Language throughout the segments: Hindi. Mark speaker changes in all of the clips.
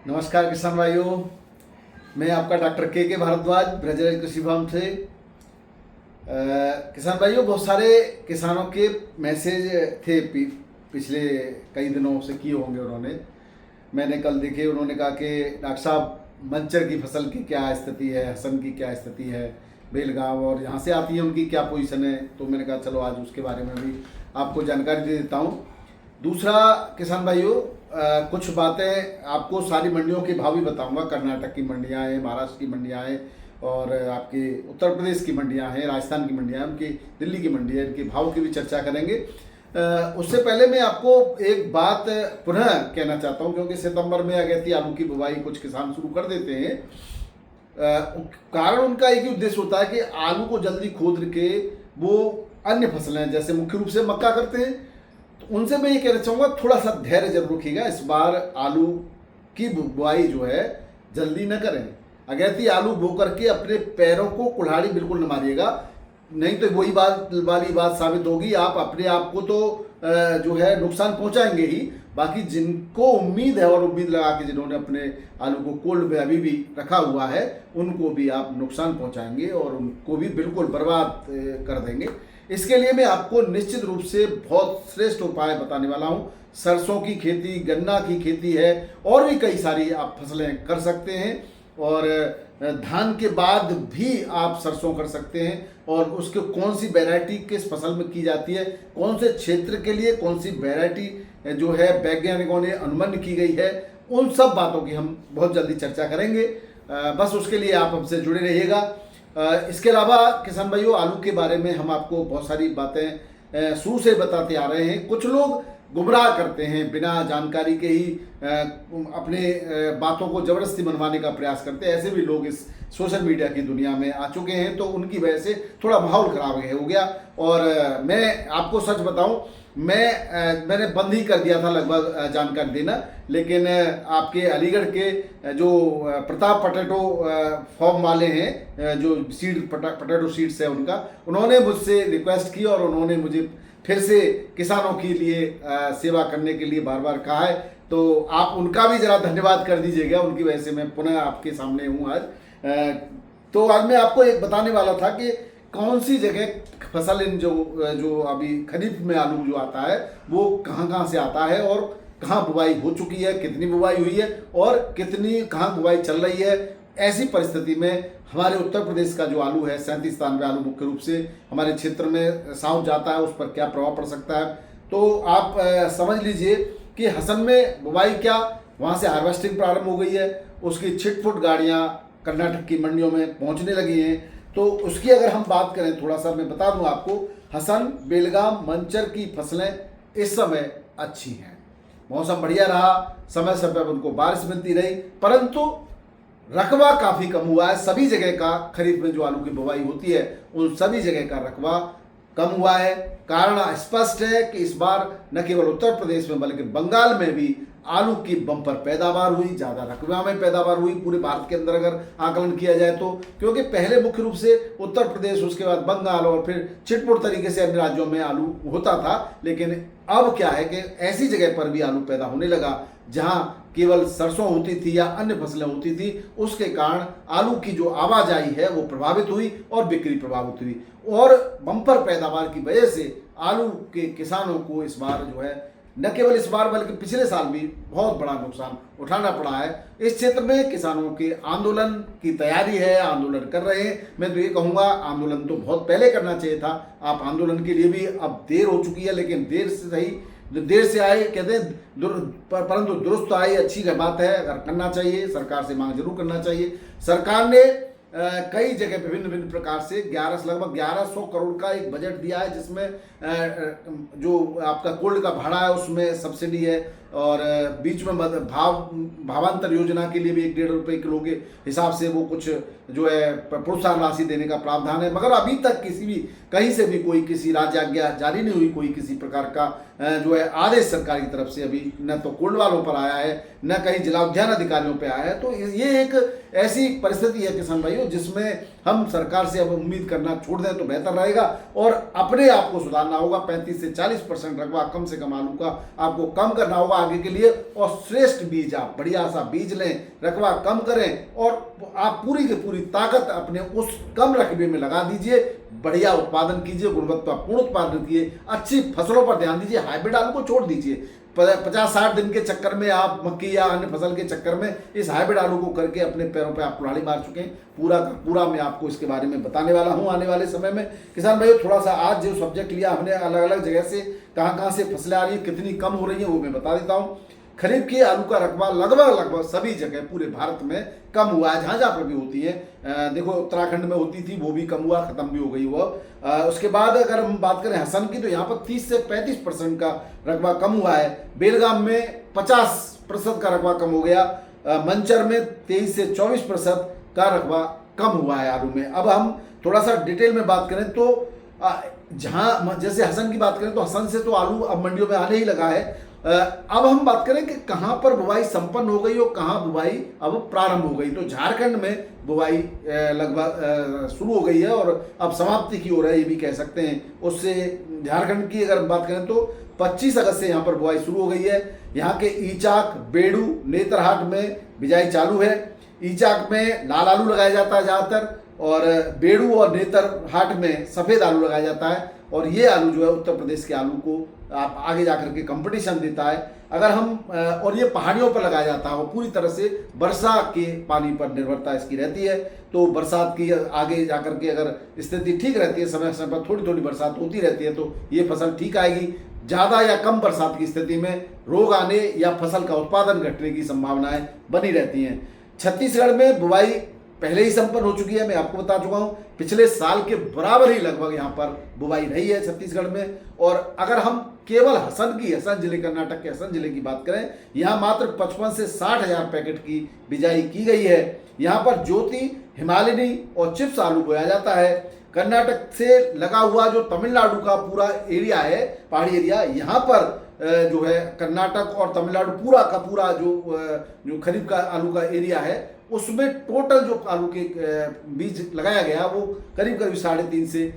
Speaker 1: नमस्कार किसान भाइयों। मैं आपका डॉक्टर के भारद्वाज ब्रजराज कृषि फार्म से। किसान भाइयों, बहुत सारे किसानों के मैसेज थे पिछले कई दिनों से किए होंगे उन्होंने। मैंने कल देखे, उन्होंने कहा कि डॉक्टर साहब मंचर की फसल की क्या स्थिति है, हसन की क्या स्थिति है, बेलगांव और यहाँ से आती है उनकी क्या पोजीशन है। तो मैंने कहा चलो आज उसके बारे में भी आपको जानकारी दे देता हूँ। दूसरा किसान भाइयों, कुछ बातें आपको सारी मंडियों के भाव भी बताऊंगा। कर्नाटक की मंडियां हैं, महाराष्ट्र की मंडियां हैं और आपके उत्तर प्रदेश की मंडियां हैं, राजस्थान की मंडियां हैं, उनकी दिल्ली की मंडी है, इनके भाव की भी चर्चा करेंगे। उससे पहले मैं आपको एक बात पुनः कहना चाहता हूं, क्योंकि सितंबर में अगेती आलू की बुवाई कुछ किसान शुरू कर देते हैं। कारण उनका एक ही उद्देश्य होता है कि आलू को जल्दी खोद के वो अन्य फसलें जैसे मुख्य रूप से मक्का करते हैं। तो उनसे मैं ये कहना चाहूँगा, थोड़ा सा धैर्य जरूर रखिएगा। इस बार आलू की बुआई जो है जल्दी न करें। अगैती आलू बो करके अपने पैरों को कुल्हाड़ी बिल्कुल न मारिएगा, नहीं तो वही बात वाली बात साबित होगी। आप अपने आप को तो जो है नुकसान पहुंचाएंगे ही, बाकी जिनको उम्मीद है और उम्मीद लगा के जिन्होंने अपने आलू को कोल्ड में अभी भी रखा हुआ है, उनको भी आप नुकसान पहुंचाएंगे और उनको भी बिल्कुल बर्बाद कर देंगे। इसके लिए मैं आपको निश्चित रूप से बहुत श्रेष्ठ उपाय बताने वाला हूं। सरसों की खेती, गन्ना की खेती है और भी कई सारी आप फसलें कर सकते हैं। और धान के बाद भी आप सरसों कर सकते हैं। और उसके कौन सी वैरायटी किस फसल में की जाती है, कौन से क्षेत्र के लिए कौन सी वैरायटी जो है वैज्ञानिकों ने अनुमान की गई है, उन सब बातों की हम बहुत जल्दी चर्चा करेंगे। बस उसके लिए आप हमसे जुड़े रहिएगा। इसके अलावा किसान भाइयों, आलू के बारे में हम आपको बहुत सारी बातें शुरू से बताते आ रहे हैं। कुछ लोग गुमराह करते हैं, बिना जानकारी के ही अपने बातों को जबरदस्ती मनवाने का प्रयास करते हैं। ऐसे भी लोग इस सोशल मीडिया की दुनिया में आ चुके हैं, तो उनकी वजह से थोड़ा माहौल खराब हो गया। और मैं आपको सच बताऊं, मैंने बंद ही कर दिया था लगभग जानकारी देना, लेकिन आपके अलीगढ़ के जो प्रताप पोटैटो फॉर्म वाले हैं, जो पोटैटो सीड्स है उन्होंने मुझसे रिक्वेस्ट की और उन्होंने मुझे फिर से किसानों के लिए सेवा करने के लिए बार बार कहा है। तो आप उनका भी जरा धन्यवाद कर दीजिएगा, उनकी वजह से मैं पुनः आपके सामने हूँ आज। तो आज मैं आपको एक बताने वाला था कि कौन सी जगह फसल इन जो अभी खरीफ में आलू जो आता है वो कहाँ से आता है और कहाँ बुवाई हो चुकी है, कितनी बुवाई हुई है और कितनी कहाँ बुवाई चल रही है। ऐसी परिस्थिति में हमारे उत्तर प्रदेश का जो आलू है, 37-93 आलू मुख्य रूप से हमारे क्षेत्र में साउथ जाता है, उस पर क्या प्रभाव पड़ सकता है। तो आप समझ लीजिए कि हसन में बुवाई क्या, वहाँ से हार्वेस्टिंग प्रारंभ हो गई है, उसकी छिटपुट गाड़ियाँ कर्नाटक की मंडियों में पहुँचने लगी हैं। तो उसकी अगर हम बात करें, थोड़ा सा मैं बता दूं आपको, हसन, बेलगाम, मंचर की फसलें इस समय अच्छी हैं। मौसम बढ़िया रहा, समय समय पर उनको बारिश मिलती रही, परंतु रकबा काफ़ी कम हुआ है। सभी जगह का खरीफ में जो आलू की बुवाई होती है उन सभी जगह का रकबा कम हुआ है। कारण स्पष्ट है कि इस बार न केवल उत्तर प्रदेश में बल्कि बंगाल में भी आलू की बम्पर पैदावार हुई, ज़्यादा रकबा में पैदावार हुई पूरे भारत के अंदर अगर आकलन किया जाए तो। क्योंकि पहले मुख्य रूप से उत्तर प्रदेश, उसके बाद बंगाल और फिर छिटपुट तरीके से अन्य राज्यों में आलू होता था, लेकिन अब क्या है कि ऐसी जगह पर भी आलू पैदा होने लगा जहां केवल सरसों होती थी या अन्य फसलें होती थी। उसके कारण आलू की जो आवाजाही है वो प्रभावित हुई और बिक्री प्रभावित हुई। और बम्पर पैदावार की वजह से आलू के किसानों को इस बार जो है, न केवल इस बार बल्कि पिछले साल भी बहुत बड़ा नुकसान उठाना पड़ा है। इस क्षेत्र में किसानों के आंदोलन की तैयारी है, आंदोलन कर रहे हैं। मैं तो ये कहूँगा, आंदोलन तो बहुत पहले करना चाहिए था। आप आंदोलन के लिए भी अब देर हो चुकी है, लेकिन देर से सही, जो देर से आए कहते हैं परंतु दुरुस्त आई, अच्छी बात है। अगर करना चाहिए, सरकार से मांग जरूर करना चाहिए। सरकार ने कई जगह विभिन्न प्रकार से लगभग 1100 करोड़ का एक बजट दिया है, जिसमें जो आपका कोल्ड का भाड़ा है उसमें सब्सिडी है और बीच में भावांतर योजना के लिए भी 1-1.5 रुपये किलो के हिसाब से वो कुछ जो है प्रोत्साहन राशि देने का प्रावधान है। मगर अभी तक कहीं से भी कोई किसी राज्य आज्ञा जारी नहीं हुई, कोई किसी प्रकार का जो है आदेश सरकार की तरफ से अभी न तो कोल्ड वालों पर आया है, न कहीं जिला उद्यान अधिकारियों पर आया है। तो ये एक ऐसी परिस्थिति है किसान भाइयों तो जिसमें हम सरकार से अब उम्मीद करना छोड़ दें तो बेहतर रहेगा और अपने आप को सुधारना होगा। 35 से 40% रकबा कम से कम आलू का आपको कम करना होगा आगे के लिए, और श्रेष्ठ बीज आप बढ़िया सा बीज लें, रकबा कम करें और आप पूरी की पूरी ताकत अपने उस कम रकबे में लगा दीजिए, बढ़िया उत्पादन कीजिए, गुणवत्तापूर्ण उत्पादन कीजिए, अच्छी फसलों पर ध्यान दीजिए, हाइब्रिड आलू को छोड़ दीजिए। 50-60 दिन के चक्कर में आप मक्की या अन्य फसल के चक्कर में इस हाइब्रिड आलू को करके अपने पैरों पे आप कुल्हाड़ी मार चुके हैं। पूरा का पूरा मैं आपको इसके बारे में बताने वाला हूं आने वाले समय में। किसान भाइयों, थोड़ा सा आज जो सब्जेक्ट लिया हमने, अलग अलग जगह से कहां से फसलें आ रही है, कितनी कम हो रही है, वो मैं बता देता हूं। खरीफ की आलू का रकबा लगभग सभी जगह पूरे भारत में कम हुआ है, जहाँ जहाँ पर भी होती है। देखो उत्तराखंड में होती थी, वो भी कम हुआ, खत्म भी हो गई वो। उसके बाद अगर हम बात करें हसन की, तो यहाँ पर 30 से 35% का रकबा कम हुआ है। बेलगाम में 50% का रकबा कम हो गया। मंचर में 23 से 24% का रकबा कम हुआ है आलू में। अब हम थोड़ा सा डिटेल में बात करें तो जहाँ जैसे हसन की बात करें तो हसन से तो आलू अब मंडियों में आने ही लगा है। अब हम बात करें कि कहां पर बुवाई संपन्न हो गई और कहां बुवाई अब प्रारंभ हो गई, तो झारखंड में बुवाई लगभग शुरू हो गई है और अब समाप्ति की ओर है, ये भी कह सकते हैं। उससे झारखंड की अगर बात करें तो 25 अगस्त से यहाँ पर बुवाई शुरू हो गई है। यहाँ के ईचाक, बेड़ू, नेतरहाट में बिजाई चालू है। ईचाक में लाल आलू लगाया जाता है ज़्यादातर, और बेड़ू और नेतरहाट में सफ़ेद आलू लगाया जाता है। और ये आलू जो है उत्तर प्रदेश के आलू को आप आगे जाकर के कंपटीशन देता है। अगर हम और ये पहाड़ियों पर लगाया जाता है और पूरी तरह से वर्षा के पानी पर निर्भरता इसकी रहती है। तो बरसात की आगे जाकर के अगर स्थिति ठीक रहती है, समय समय पर थोड़ी थोड़ी बरसात होती रहती है, तो ये फसल ठीक आएगी। ज़्यादा या कम बरसात की स्थिति में रोग आने या फसल का उत्पादन घटने की संभावनाएं बनी रहती हैं। छत्तीसगढ़ में बुवाई पहले ही संपन्न हो चुकी है, मैं आपको बता चुका हूं। पिछले साल के बराबर ही लगभग यहाँ पर बुवाई रही है छत्तीसगढ़ में। और अगर हम केवल हसन जिले, कर्नाटक के हसन जिले की बात करें, यहाँ मात्र 55 से 60 हजार पैकेट की बिजाई की गई है। यहाँ पर ज्योति, हिमालयनी और चिप्स आलू बोया जाता है। कर्नाटक से लगा हुआ जो तमिलनाडु का पूरा एरिया है, पहाड़ी एरिया, यहाँ पर जो है कर्नाटक और तमिलनाडु पूरा का पूरा जो खरीफ का आलू का एरिया है, उसमें टोटल जो आलू के बीज लगाया गया वो करीब 3.5 से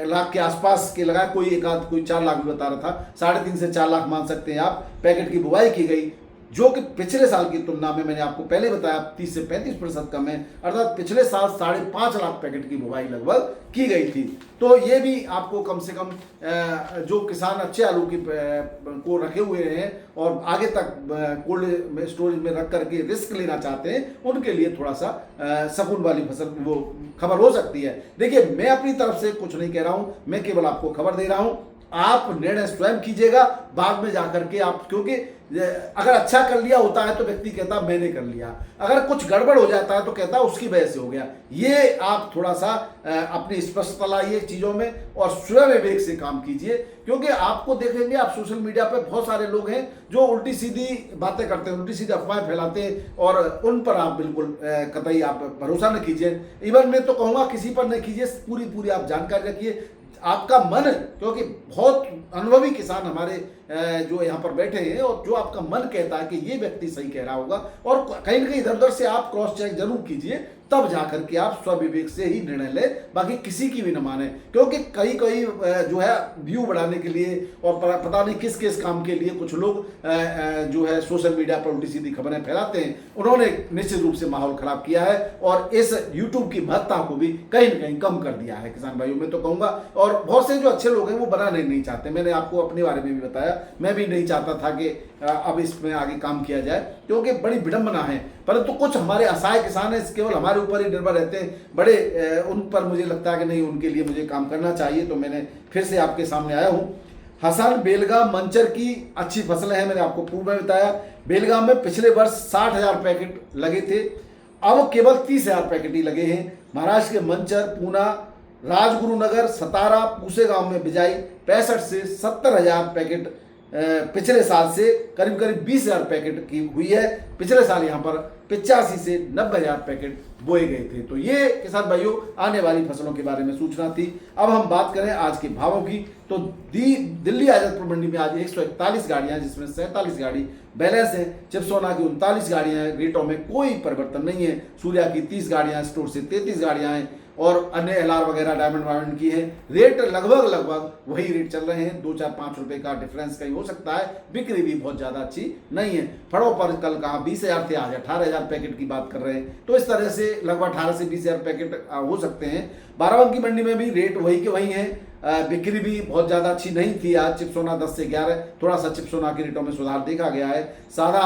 Speaker 1: लाख के आसपास के लगाया। कोई 4 लाख भी बता रहा था, 3.5 से 4 लाख मान सकते हैं आप, पैकेट की बुवाई की गई, जो कि पिछले साल की तुलना में मैंने आपको पहले बताया 30 से 35% कम है। अर्थात पिछले साल 5.5 लाख पैकेट की बुवाई लगभग की गई थी। तो ये भी आपको कम से कम जो किसान अच्छे आलू की को रखे हुए हैं और आगे तक कोल्ड स्टोरेज में रख करके रिस्क लेना चाहते हैं, उनके लिए थोड़ा सा सकून वाली फसल वो खबर हो सकती है। देखिए, मैं अपनी तरफ से कुछ नहीं कह रहा हूँ, मैं केवल आपको खबर दे रहा हूँ। आप निर्णय स्वयं कीजिएगा बाद में जाकर के आप, क्योंकि अगर अच्छा कर लिया होता है तो व्यक्ति कहता मैंने कर लिया, अगर कुछ गड़बड़ हो जाता है तो कहता उसकी वजह से हो गया। ये आप थोड़ा सा अपनी स्पष्टता लाइए चीज़ों में और स्वयं विवेक से काम कीजिए, क्योंकि आपको देखेंगे आप सोशल मीडिया पे बहुत सारे लोग हैं जो उल्टी सीधी बातें करते हैं, उल्टी सीधी अफवाहें फैलाते हैं, और उन पर आप बिल्कुल कतई आप भरोसा न कीजिए। इवन मैं तो कहूँगा किसी पर न कीजिए, पूरी आप जानकारी रखिए। आपका मन, क्योंकि बहुत अनुभवी किसान हमारे जो यहाँ पर बैठे हैं, और जो आपका मन कहता है कि ये व्यक्ति सही कह रहा होगा, और कहीं ना कहीं इधर उधर से आप क्रॉस चेक जरूर कीजिए, तब जाकर के आप स्वविवेक से ही निर्णय लें, बाकी किसी की भी न माने। क्योंकि कई जो है व्यू बढ़ाने के लिए और पता नहीं किस किस काम के लिए कुछ लोग जो है सोशल मीडिया पर उल्टी सीधी खबरें फैलाते हैं। उन्होंने निश्चित रूप से माहौल खराब किया है और इस यूट्यूब की महत्ता को भी कहीं न कहीं कम कर दिया है किसान भाइयों, में तो कहूँगा। और बहुत से जो अच्छे लोग हैं वो बनाने नहीं चाहते। मैंने आपको अपने बारे में भी बताया, मैं भी नहीं चाहता था कि अब इसमें आगे काम किया जाए, क्योंकि बड़ी विडंबना है। परंतु कुछ हमारे असहाय किसान हैं, केवल हमारे ऊपर ही निर्भर रहते हैं, बड़े उन पर मुझे लगता है कि नहीं, उनके लिए मुझे काम करना चाहिए, तो मैंने फिर से आपके सामने आया हूँ। हसन, बेलगाम, मंचर की अच्छी फसलें हैं, मैंने आपको पूर्व में बताया। बेलगाम में पिछले वर्ष 60,000 पैकेट लगे थे, अब केवल 30,000 पैकेट ही लगे हैं। महाराष्ट्र के मंचर, पूना, राजगुरुनगर, सतारा, पूसेगांव में बिजाई 65 से 70,000 पैकेट पिछले साल से करीब 20,000 पैकेट की हुई है। पिछले साल यहाँ पर 85 से 90,000 पैकेट बोए गए थे। तो ये किसान भाइयों आने वाली फसलों के बारे में सूचना थी। अब हम बात करें आज के भावों की, तो दिल्ली आजादपुर मंडी में आज 141 गाड़ियां, जिसमें 47 गाड़ी बैलेंस है। चिप्सोना की 39 गाड़ियां हैं, रेटों में कोई परिवर्तन नहीं है। सूर्या की 30 गाड़ियां, स्टोर से 33 गाड़ियां हैं और अन्य एलआर वगैरह डायमंड वायमंड की है। रेट लगभग वही रेट चल रहे हैं, 2-4-5 रुपए का डिफरेंस कहीं हो सकता है। बिक्री भी बहुत ज़्यादा अच्छी नहीं है। फड़ों पर कल कहा 20,000 थे, आज 18,000 पैकेट की बात कर रहे हैं। तो इस तरह से लगभग 18 से 20,000 पैकेट हो सकते हैं। बाराबंकी मंडी में भी रेट वही के वही है। बिक्री भी बहुत ज़्यादा अच्छी नहीं थी। आज चिप्सोना 10 से 11, थोड़ा सा चिप्सोना के रेटों में सुधार देखा गया है। सादा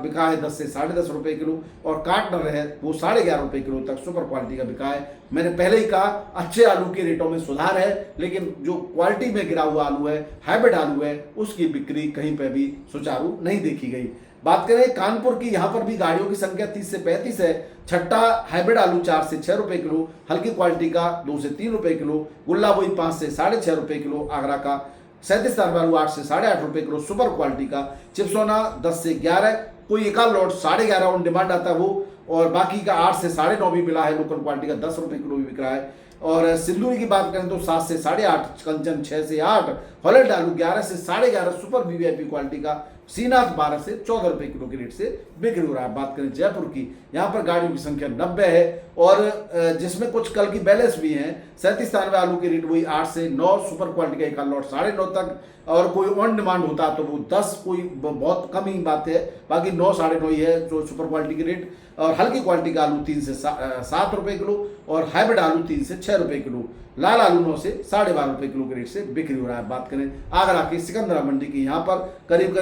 Speaker 1: बिका है 10 से 10.5 रुपये किलो और काटनर है वो 11.5 रुपये किलो तक सुपर क्वालिटी का बिका है। मैंने पहले ही कहा अच्छे आलू के रेटों में सुधार है, लेकिन जो क्वालिटी में गिरा हुआ आलू है, हाइब्रिड आलू है, उसकी बिक्री कहीं पर भी सुचारू नहीं देखी गई। बात करें कानपुर की, यहाँ पर भी गाड़ियों की संख्या 30 से 35 है। छट्टा हाइब्रिड आलू 4 से 6 रुपए किलो, हल्की क्वालिटी का 2 से 3 रुपए किलो, गुल्ला वही 5 से 6.5 रुपए किलो, आगरा का 37 आलू 8 से 8.5 रुपए किलो सुपर क्वालिटी का। चिप्सोना 10 से 11, कोई एक लॉट 11.5 ऑन डिमांड आता है वो, और बाकी का 8 से 9.5 भी मिला है। लोकल क्वालिटी का 10 रुपए किलो भी बिक रहा है। और सिंदूरी की बात करें तो 7 से 8.5, कंचन 6 से 8, हॉलैंड आलू 11 से 11.5 सुपर वीवीआईपी क्वालिटी का, सीनाथ 12 से 14 रुपए किलो के रेट से बिक्री हो रहा है। बात करें जयपुर की, यहाँ पर गाड़ियों की संख्या 90 है और जिसमें कुछ कल की बैलेंस भी हैं। 37 आलू के रेट वही 8 से 9, सुपर क्वालिटी का एक लॉट 9.5 तक, और कोई ऑन डिमांड होता तो वो 10, कोई बहुत कम ही बात है, बाकी 9, 9.5 ही है जो सुपर क्वालिटी के रेट। और हल्की क्वालिटी का आलू 3 से 7 रुपए किलो और हाइब्रिड आलू 3 से 6 रुपए किलो, लाल आलू 9 से 12.5 रुपए किलो के रेट से बिक्री हो रहा है। बात करें आगरा की सिकंदरा मंडी की, यहाँ पर करीब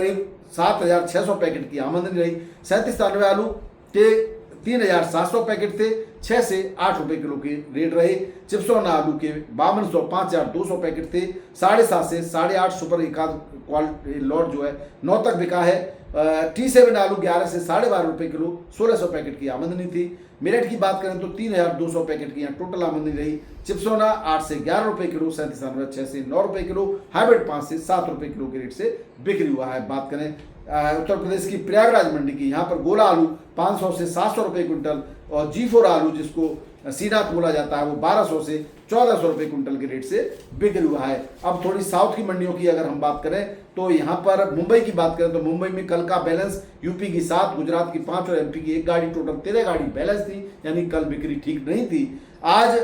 Speaker 1: 7,600 पैकेट की आमदनी रही। 37 आलू के 3,700 पैकेट थे, 6 से 8 रुपए किलो के रेट रहे। चिप्सोना आलू के 5200, 5,200 पैकेट थे, 7.5 से 8.5 सुपर एक क्वालिटी लॉट जो है 9 तक बिका है। T7 आलू 11 से 12.5 रुपए किलो, 1,600 पैकेट की आमदनी थी। मेरठ की बात करें तो 3,200 पैकेट की यहाँ टोटल आमदनी रही। चिप्सोना 8 से 11 रुपए किलो, 37 6 से 9 रुपए किलो, हाइब्रिड 5 से 7 रुपए किलो के रेट से बिक्री हुआ है। बात करें उत्तर प्रदेश की प्रयागराज मंडी की, यहाँ पर गोला आलू 500 से 700 रुपए क्विंटल और G4 आलू जिसको सीनाथ बोला जाता है वो 1200 से 1400 रुपए क्विंटल के रेट से बिक्री हुआ है। अब थोड़ी साउथ की मंडियों की अगर हम बात करें तो यहाँ पर मुंबई की बात करें तो मुंबई में कल का बैलेंस यूपी की 7, गुजरात की 5 और एमपी की 1 गाड़ी, टोटल 13 गाड़ी बैलेंस थी, यानी कल बिक्री ठीक नहीं थी। आज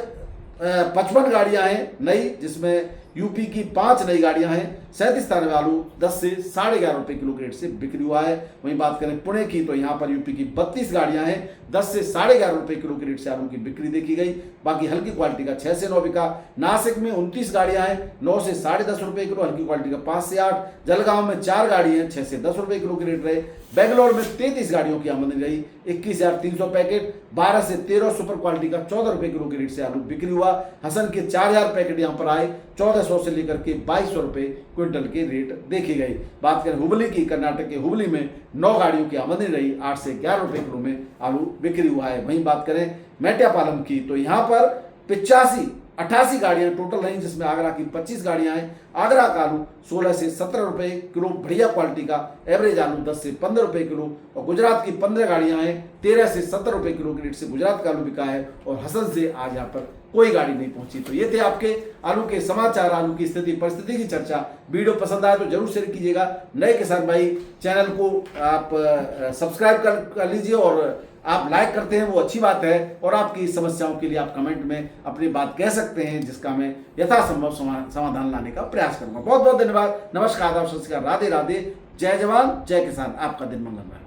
Speaker 1: 55 गाड़ियां हैं नई, जिसमें यूपी की 5 नई गाड़ियां हैं। 37 आलू 10 से 11.5 रुपए किलो के रेट से बिक्री हुआ है। वहीं बात करें पुणे की तो यहाँ पर यूपी की 32 गाड़ियां हैं, 10 से 11.5 रुपए किलो के रेट से आलू की बिक्री देखी गई। बाकी हल्की क्वालिटी का 6 से 9 बिका। नासिक में 29 गाड़ियां हैं, 9 से 10.5 रुपए किलो, हल्की क्वालिटी का 5 से 8। जलगांव में 4 गाड़ी हैं, 6 से 10 रुपए किलो के रेट रहे। बेंगलोर में 33 गाड़ियों की आमदनी रही, 21,300 पैकेट, 12 से 13 सुपर क्वालिटी का 14 रुपए किलो के रेट से आलू बिक्री हुआ। हसन के 4,000 पैकेट यहाँ पर आए, 1400 से लेकर के 2200 रुपए क्विंटल के रेट देखी गई। बात करें हुबली की, कर्नाटक के हुबली में 9 गाड़ियों की आमदनी रही, 8 से 11 रुपए किलो में आलू बिक्री हुआ है। वहीं बात करें मेट्यापालम की तो यहाँ पर 88 गाड़ियां टोटल रही, जिसमें आगरा की 25 गाड़ियां हैं। आगरा का आलू 16 से 17 रुपए किलो बढ़िया क्वालिटी का, एवरेज आलू 10 से 15 रुपए किलो। और गुजरात की 15 गाड़ियां हैं, 13 से 17 रुपए किलो के रेट से गुजरात का आलू बिका है। और हसन से आज यहाँ पर कोई गाड़ी नहीं पहुंची। तो ये थे आपके आलू के समाचार, आलू की स्थिति परिस्थिति की चर्चा। वीडियो पसंद आए तो जरूर शेयर कीजिएगा। नए किसान भाई चैनल को आप सब्सक्राइब कर लीजिए, और आप लाइक करते हैं वो अच्छी बात है। और आपकी समस्याओं के लिए आप कमेंट में अपनी बात कह सकते हैं, जिसका मैं यथासंभव समाधान लाने का प्रयास करूंगा। बहुत बहुत धन्यवाद। नमस्कार, आदाब, सत श्री अकाल, राधे राधे, जय जवान जय किसान। आपका दिन मंगलमय।